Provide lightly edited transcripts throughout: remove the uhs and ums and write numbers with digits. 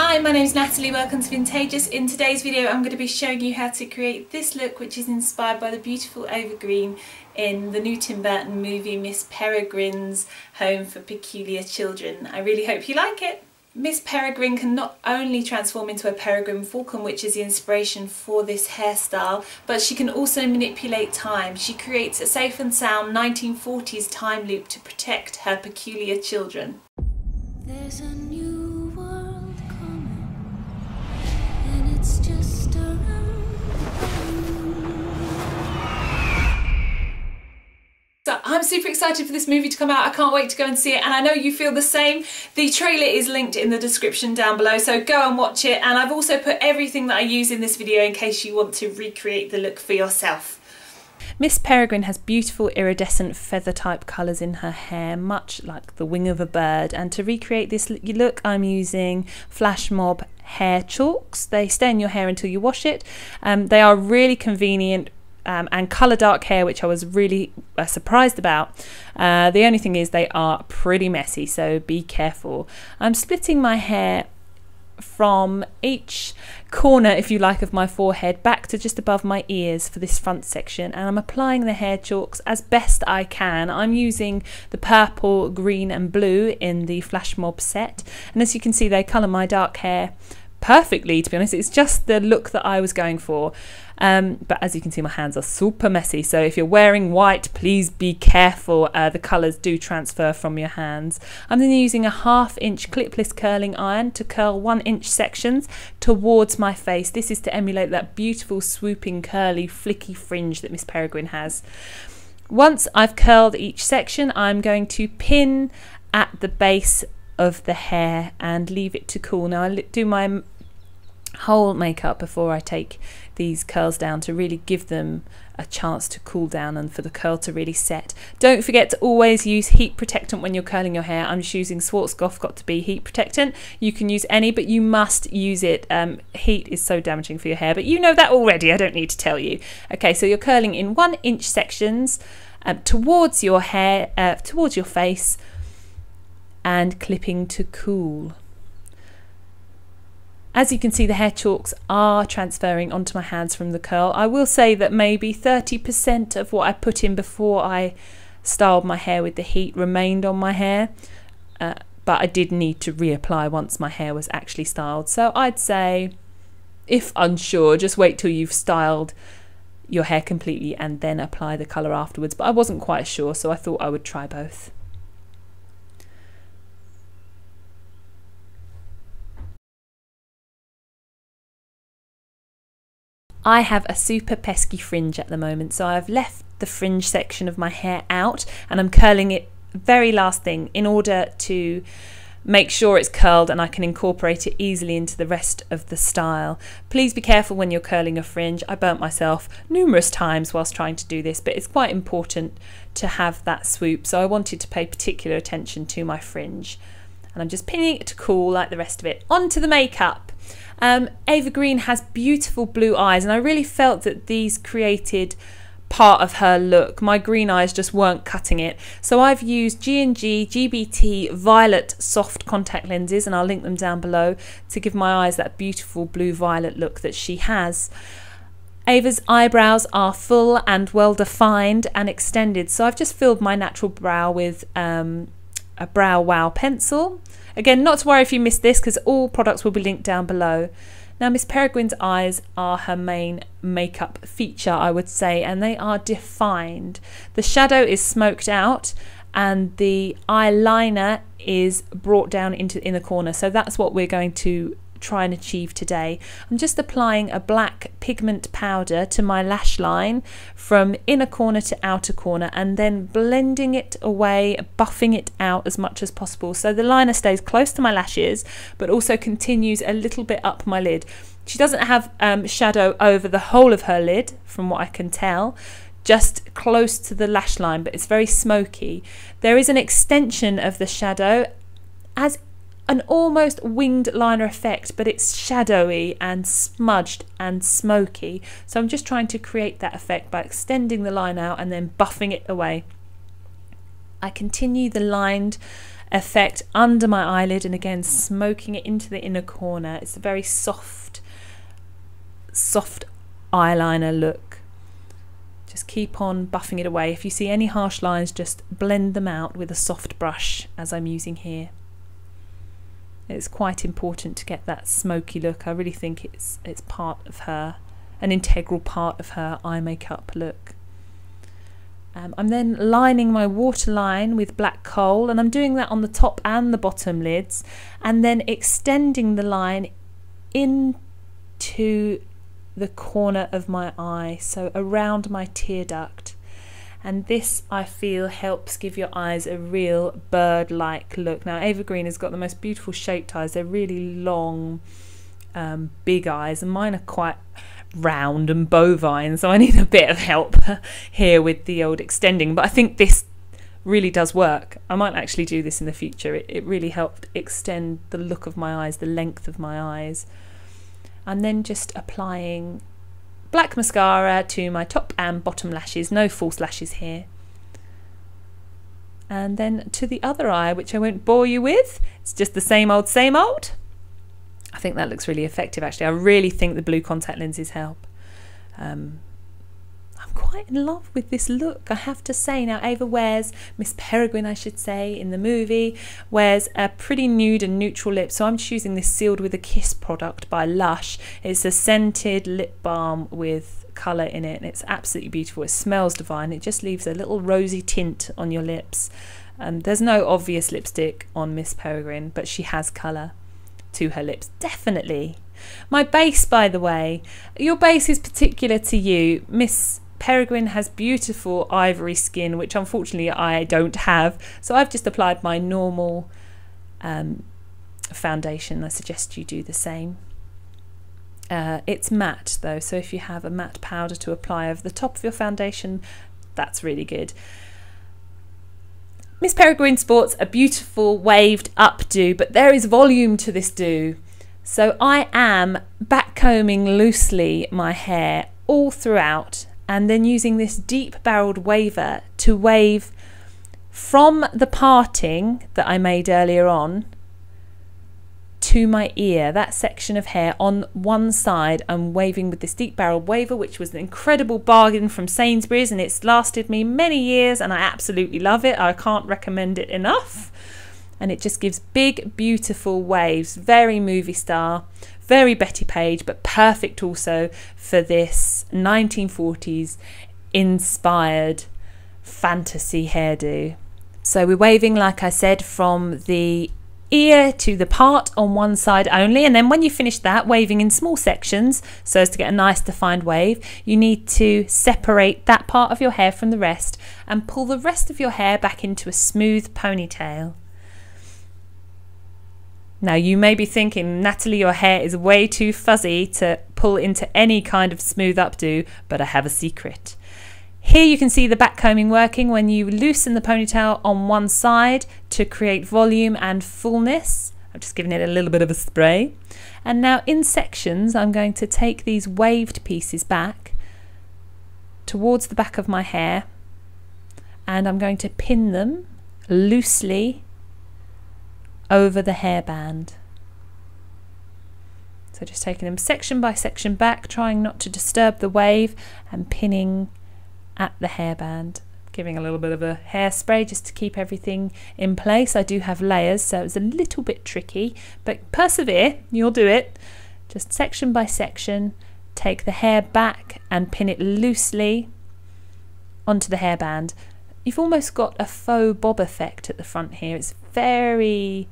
Hi, my name is Natalie, welcome to Vintagious. In today's video I'm going to be showing you how to create this look, which is inspired by the beautiful Eva Green in the new Tim Burton movie Miss Peregrine's Home for Peculiar Children. I really hope you like it. Miss Peregrine can not only transform into a peregrine falcon, which is the inspiration for this hairstyle, but she can also manipulate time. She creates a safe and sound 1940s time loop to protect her peculiar children. There's a new world coming, and it's just around the corner. So I'm super excited for this movie to come out. I can't wait to go and see it, and I know you feel the same. The trailer is linked in the description down below, so go and watch it. And I've also put everything that I use in this video in case you want to recreate the look for yourself. Miss Peregrine has beautiful iridescent feather type colours in her hair, much like the wing of a bird, and to recreate this look I'm using Flash Mob hair chalks. They stay in your hair until you wash it. They are really convenient and colour dark hair, which I was really surprised about. The only thing is they are pretty messy, so be careful. I'm splitting my hair from each corner, if you like, of my forehead back to just above my ears for this front section, and I'm applying the hair chalks as best I can. I'm using the purple, green and blue in the Flash Mob set, and as you can see they colour my dark hair perfectly, to be honest. It's just the look that I was going for, but as you can see my hands are super messy, so if you're wearing white please be careful. The colours do transfer from your hands. I'm then using a 1/2 inch clipless curling iron to curl 1 inch sections towards my face. This is to emulate that beautiful swooping curly flicky fringe that Miss Peregrine has. Once I've curled each section, I'm going to pin at the base of the hair and leave it to cool. Now I do my whole makeup before I take these curls down to really give them a chance to cool down and for the curl to really set. Don't forget to always use heat protectant when you're curling your hair. I'm just using Schwarzkopf Got to Be heat protectant. You can use any, but you must use it. Heat is so damaging for your hair, but you know that already, I don't need to tell you. Okay, so you're curling in 1 inch sections towards your hair, towards your face, and clipping to cool. As you can see, the hair chalks are transferring onto my hands from the curl. I will say that maybe 30% of what I put in before I styled my hair with the heat remained on my hair, but I did need to reapply once my hair was actually styled. So I'd say, if unsure, just wait till you've styled your hair completely and then apply the colour afterwards. But I wasn't quite sure, so I thought I would try both. I have a super pesky fringe at the moment, so I've left the fringe section of my hair out and I'm curling it very last thing in order to make sure it's curled and I can incorporate it easily into the rest of the style. Please be careful when you're curling a fringe. I burnt myself numerous times whilst trying to do this, but it's quite important to have that swoop, so I wanted to pay particular attention to my fringe. And I'm just pinning it to cool like the rest of it. On to the makeup. Eva Green has beautiful blue eyes, and I really felt that these created part of her look. My green eyes just weren't cutting it, so I've used G&G GBT Violet soft contact lenses, and I'll link them down below to give my eyes that beautiful blue violet look that she has. Eva's eyebrows are full and well defined and extended, so I've just filled my natural brow with a Brow Wow pencil. Again, not to worry if you missed this because all products will be linked down below. Now Miss Peregrine's eyes are her main makeup feature, I would say, and they are defined. The shadow is smoked out and the eyeliner is brought down into the inner corner, so that's what we're going to try and achieve today. I'm just applying a black pigment powder to my lash line from inner corner to outer corner and then blending it away, buffing it out as much as possible so the liner stays close to my lashes but also continues a little bit up my lid. She doesn't have shadow over the whole of her lid from what I can tell, just close to the lash line, but it's very smoky. There is an extension of the shadow as an almost winged liner effect, but it's shadowy and smudged and smoky. So I'm just trying to create that effect by extending the line out and then buffing it away. I continue the lined effect under my eyelid, and again smoking it into the inner corner. It's a very soft eyeliner look. Just keep on buffing it away. If you see any harsh lines, just blend them out with a soft brush as I'm using here. It's quite important to get that smoky look. I really think it's part of her, an integral part of her eye makeup look. I'm then lining my waterline with black coal, and I'm doing that on the top and the bottom lids, and then extending the line into the corner of my eye, so around my tear duct. And this, I feel, helps give your eyes a real bird-like look. Now, Eva Green has got the most beautiful shaped eyes. They're really long, big eyes, and mine are quite round and bovine, so I need a bit of help here with the old extending. But I think this really does work. I might actually do this in the future. It really helped extend the look of my eyes, the length of my eyes. And then just applying black mascara to my top and bottom lashes, no false lashes here. And then to the other eye, which I won't bore you with, it's just the same old, same old. I think that looks really effective actually. I really think the blue contact lenses help. I'm quite in love with this look, I have to say. Now, Eva wears, Miss Peregrine I should say, in the movie, wears a pretty nude and neutral lip, so I'm choosing this Sealed with a Kiss product by Lush. It's a scented lip balm with colour in it, and it's absolutely beautiful. It smells divine. It just leaves a little rosy tint on your lips. There's no obvious lipstick on Miss Peregrine, but she has colour to her lips, definitely. My base, by the way, your base is particular to you. Miss Peregrine has beautiful ivory skin, which unfortunately I don't have, so I've just applied my normal foundation. I suggest you do the same. It's matte though, so if you have a matte powder to apply over the top of your foundation, that's really good. Miss Peregrine sports a beautiful waved updo, but there is volume to this do. So I am backcombing loosely my hair all throughout, and then using this deep barreled waver to wave from the parting that I made earlier on to my ear, that section of hair on one side. I'm waving with this deep barreled waver, which was an incredible bargain from Sainsbury's, and it's lasted me many years and I absolutely love it. I can't recommend it enough. And it just gives big, beautiful waves, very movie star, very Betty Page, but perfect also for this 1940s inspired fantasy hairdo. So we're waving, like I said, from the ear to the part on one side only, and then when you finish that, waving in small sections so as to get a nice defined wave, you need to separate that part of your hair from the rest and pull the rest of your hair back into a smooth ponytail. Now you may be thinking, Natalie, your hair is way too fuzzy to pull into any kind of smooth updo, but I have a secret. Here you can see the backcombing working when you loosen the ponytail on one side to create volume and fullness. I've just given it a little bit of a spray. And now in sections, I'm going to take these waved pieces back towards the back of my hair, and I'm going to pin them loosely over the hairband. So just taking them section by section back, trying not to disturb the wave, and pinning at the hairband, giving a little bit of a hairspray just to keep everything in place. I do have layers, so it's a little bit tricky, but persevere, you'll do it. Just section by section, take the hair back and pin it loosely onto the hairband. You've almost got a faux bob effect at the front here. It's very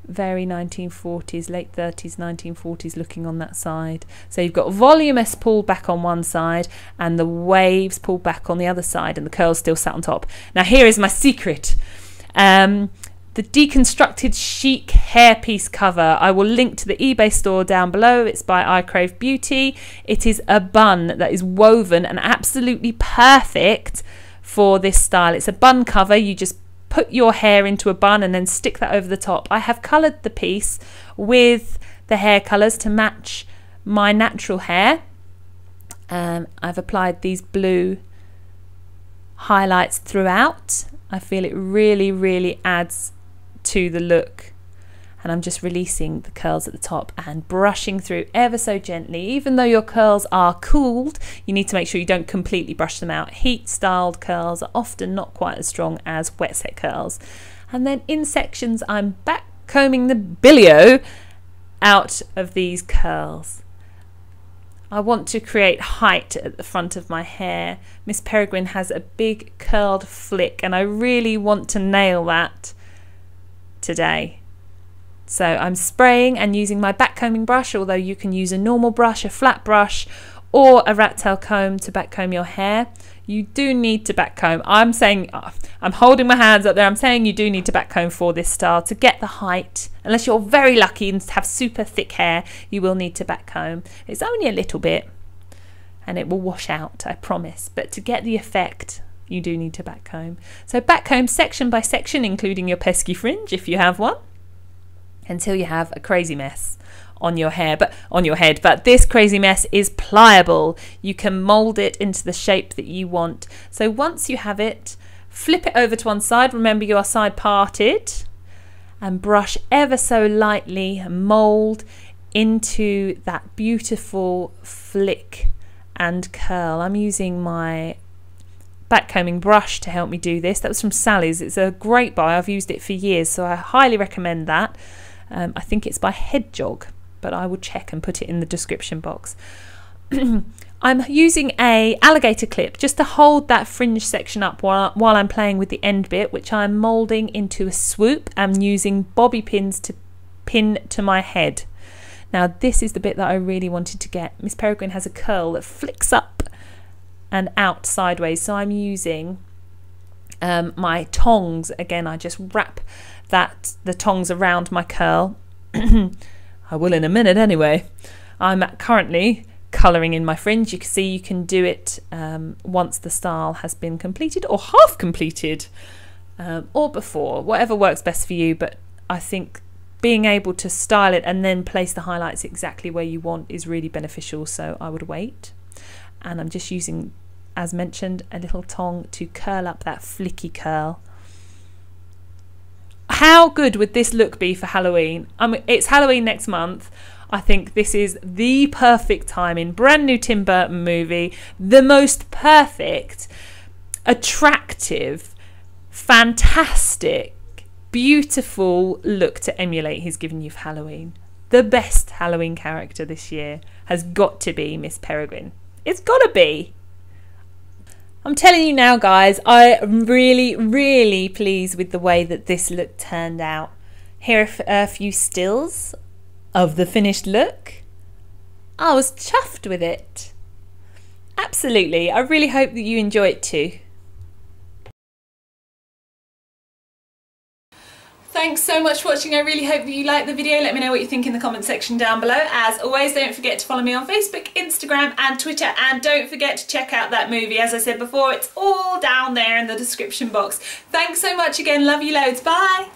1940s, late 30s, 1940s looking on that side. So you've got voluminous pulled back on one side and the waves pulled back on the other side, and the curls still sat on top. Now here is my secret. The deconstructed chic hairpiece cover. I will link to the eBay store down below. It's by I Crave Beauty. It is a bun that is woven and absolutely perfect for this style. It's a bun cover. You just put your hair into a bun and then stick that over the top. I have coloured the piece with the hair colours to match my natural hair. I've applied these blue highlights throughout. I feel it really adds to the look. And I'm just releasing the curls at the top and brushing through ever so gently. Even though your curls are cooled, you need to make sure you don't completely brush them out. Heat styled curls are often not quite as strong as wet set curls. And then in sections, I'm back combing the bilio out of these curls. I want to create height at the front of my hair. Miss Peregrine has a big curled flick and I really want to nail that today. So I'm spraying and using my back combing brush, although you can use a normal brush, a flat brush, or a rat tail comb to back comb your hair. You do need to back comb. I'm holding my hands up there. I'm saying you do need to back comb for this style to get the height. Unless you're very lucky and have super thick hair, you will need to back comb. It's only a little bit and it will wash out, I promise. But to get the effect, you do need to back comb. So back comb section by section, including your pesky fringe if you have one, until you have a crazy mess on your hair, but this crazy mess is pliable. You can mold it into the shape that you want. So once you have it, flip it over to one side. Remember, you are side parted, and brush ever so lightly and mold into that beautiful flick and curl. I'm using my back combing brush to help me do this. That was from Sally's. It's a great buy. I've used it for years, so I highly recommend that. I think it's by Hedgehog, but I will check and put it in the description box. I'm using a alligator clip just to hold that fringe section up while I'm playing with the end bit, which I'm moulding into a swoop. I'm using bobby pins to pin to my head. Now this is the bit that I really wanted to get. Miss Peregrine has a curl that flicks up and out sideways, so I'm using my tongs. Again, I just wrap the tongs around my curl. I will in a minute anyway. I'm currently colouring in my fringe. You can see you can do it once the style has been completed or half completed, or before, whatever works best for you. But I think being able to style it and then place the highlights exactly where you want is really beneficial, so I would wait. And I'm just using, as mentioned, a little tong to curl up that flicky curl. How good would this look be for Halloween? I mean, it's Halloween next month. I think this is the perfect timing. Brand new Tim Burton movie. The most perfect, attractive, fantastic, beautiful look to emulate he's given you for Halloween. The best Halloween character this year has got to be Miss Peregrine. It's got to be. I'm telling you now, guys, I am really pleased with the way that this look turned out. Here are a few stills of the finished look. I was chuffed with it. Absolutely. I really hope that you enjoy it too. Thanks so much for watching. I really hope that you liked the video. Let me know what you think in the comment section down below. As always, don't forget to follow me on Facebook, Instagram and Twitter, and don't forget to check out that movie. As I said before, it's all down there in the description box. Thanks so much again. Love you loads. Bye.